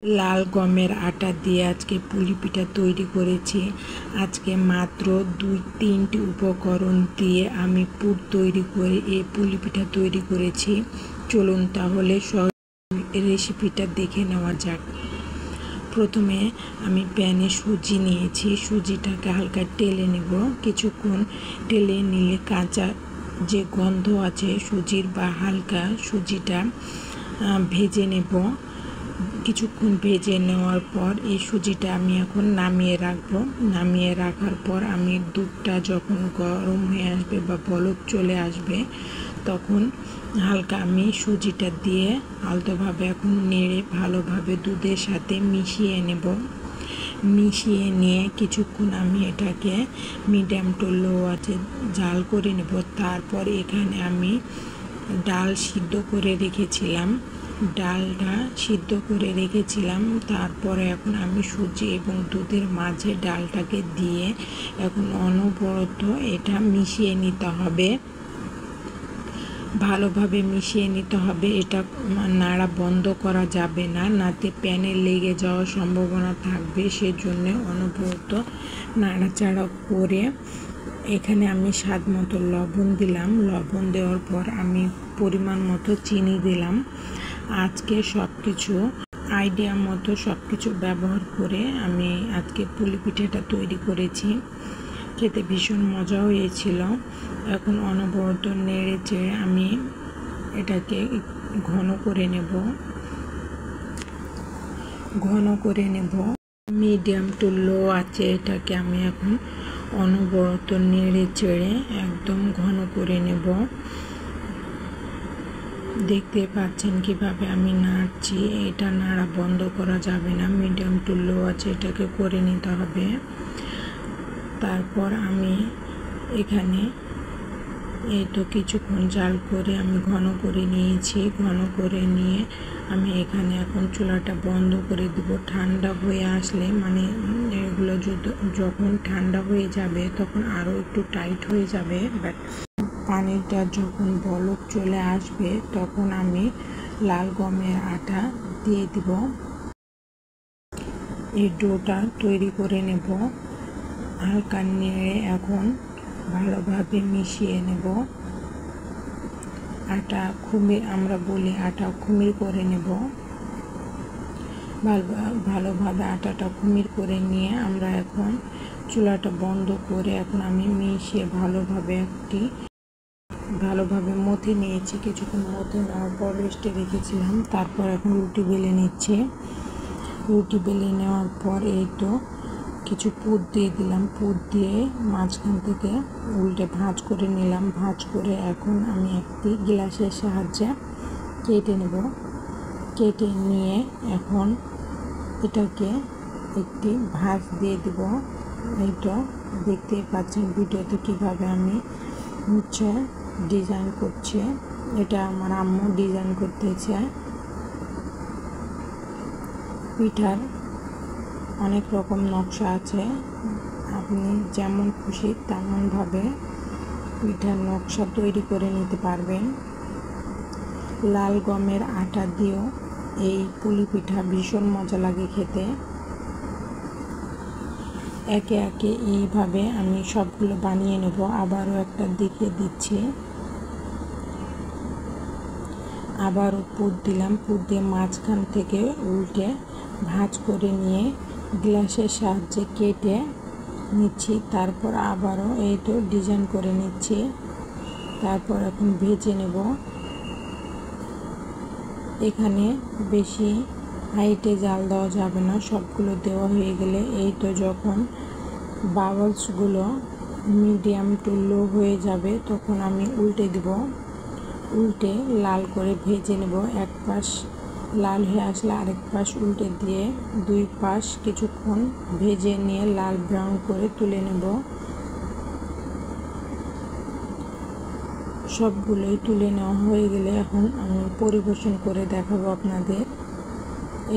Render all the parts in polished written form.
लाल गमेर आटा दिए आज के पुली पिठा तैरी करेছি। আজকে মাত্র 2-3টি উপকরণ দিয়ে আমি পুর তৈরি করে এই পুলি পিঠা তৈরি করেছি। চলুন তাহলে রেসিপিটা দেখে নেওয়া যাক। প্রথমে আমি প্যানে সুজি নিয়েছি, সুজিটাকে হালকা টেলে নেব। কিছুক্ষণ টেলে নিলে কাঁচা যে গন্ধ আছে সুজির বা হালকা সুজিটা ভেজে নেব। কিছুক্ষণ ভেজে নেওয়ার পর এই সুজিটা আমি এখন নামিয়ে রাখবো। নামিয়ে রাখার পর আমি দুধটা যখন গরম হয়ে আসবে বা বলক চলে আসবে তখন হালকা আমি সুজিটা দিয়ে আলতোভাবে এখন নেড়ে ভালোভাবে দুধের সাথে মিশিয়ে নেব। মিশিয়ে নিয়ে কিছুক্ষণ আমি এটাকে মিডিয়াম টু লো আঁচে জাল করে নেব। তারপর এখানে আমি ডাল সিদ্ধ করে রেখেছিলাম, ডালটা সিদ্ধ করে রেখেছিলাম। তারপরে এখন আমি সুজি এবং দুধের মাঝে ডালটাকে দিয়ে এখন অনবরত এটা মিশিয়ে নিতে হবে, ভালোভাবে মিশিয়ে নিতে হবে। এটা নাড়া বন্ধ করা যাবে না, নাতে প্যানে লেগে যাওয়ার সম্ভাবনা থাকবে। সেজন্য অনবরত নাড়াচাড়া করে এখানে আমি স্বাদ মতো লবণ দিলাম। লবণ দেওয়ার পর আমি পরিমাণ মতো চিনি দিলাম। আজকে সব কিছু আইডিয়া মতো সব কিছু ব্যবহার করে আমি আজকে পুলি পিঠাটা তৈরি করেছি। খেতে ভীষণ মজা হয়েছিল। এখন অনবরত নেড়ে চেড়ে আমি এটাকে ঘন করে নেব। মিডিয়াম টু লো আছে এটাকে আমি এখন অনবরত নেড়ে চেড়ে একদম ঘন করে নেব। দেখতে পাচ্ছেন কিভাবে আমি নাড়ছি। এটা নাড়া বন্ধ করা যাবে না, মিডিয়াম টু লো আছে এটাকে করে নিতে হবে। তারপর আমি এখানে এই তো কিছুক্ষণ জাল করে আমি ঘন করে নিয়েছি। ঘন করে নিয়ে আমি এখানে এখন চুলাটা বন্ধ করে দিব। ঠান্ডা হয়ে আসলে মানে এগুলো যখন ঠান্ডা হয়ে যাবে তখন আরও একটু টাইট হয়ে যাবে। বাট পানিটা যখন বলক চলে আসবে তখন আমি লাল গমের আটা দিয়ে দিব। এই ডোটা তৈরি করে নেব। হালকা নেড়ে এখন ভালোভাবে মিশিয়ে নেব। আটা খুমির, আমরা বলি আটা খুমির করে নেব। ভালোভাবে আটাটা খুমির করে নিয়ে আমরা এখন চুলাটা বন্ধ করে এখন আমি মিশিয়ে ভালোভাবে মথে নিয়েছি। কিছুক্ষণ মথে নেওয়ার পর রেস্টে রেখেছিলাম। তারপর এখন রুটি বেলে নিচ্ছে। রুটি বেলে নেওয়ার পর এই তো কিছু পুর দিয়ে দিলাম। পুর দিয়ে মাঝখান থেকে উল্টে ভাঁজ করে নিলাম। ভাঁজ করে এখন আমি একটি গ্লাসের সাহায্যে কেটে নেব। কেটে নিয়ে এখন এটাকে একটি ভাঁজ দিয়ে দিব। এই তো দেখতেই পাচ্ছেন ভিডিওতে কীভাবে আমি হচ্ছে ডিজাইন করছি। এটা আমার আম্মু ডিজাইন করতেছে। পিঠার অনেক রকম নকশা আছে, আপনি যেমন খুশি তেমনভাবে পিঠার নকশা তৈরি করে নিতে পারবেন। লাল গমের আটা দিয়েও এই পুলি পিঠা ভীষণ মজা লাগে খেতে। একে একে এইভাবে আমি সবগুলো বানিয়ে নেব। আবারও একটা দেখিয়ে দিচ্ছি। আবারও পুর দিলাম। পুর দিয়ে মাঝখান থেকে উল্টে ভাঁজ করে নিয়ে গ্লাসের সাহায্যে কেটে নিচ্ছি। তারপর আবারও এই তো ডিজাইন করে নিচ্ছি। তারপর এখন ভেজে নেব। এখানে বেশি হাইটে জাল দেওয়া যাবে না। সবগুলো দেওয়া হয়ে গেলে এই তো যখন বাবলসগুলো মিডিয়াম টু লো হয়ে যাবে তখন আমি উল্টে দিব। উল্টে লাল করে ভেজে নেব। এক পাশ লাল হয়ে আসলে আরেক পাশ উল্টে দিয়ে দুই পাশ কিছুক্ষণ ভেজে নিয়ে লাল ব্রাউন করে তুলে নেব। সবগুলোই তুলে নেওয়া হয়ে গেলে এখন আমি পরিবেশন করে দেখাবো আপনাদের।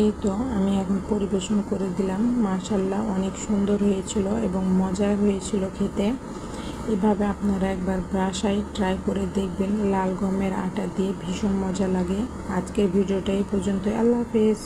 এই তো আমি এখন পরিবেশন করে দিলাম। মাশাআল্লাহ অনেক সুন্দর হয়েছিল এবং মজা হয়েছিল খেতে। এভাবে আপনারা একবার বাসায় ট্রাই করে দেখবেন। লাল গমের আটা দিয়ে ভীষণ মজা লাগে। আজকের ভিডিওটা এই পর্যন্ত। আল্লাহ হাফেজ।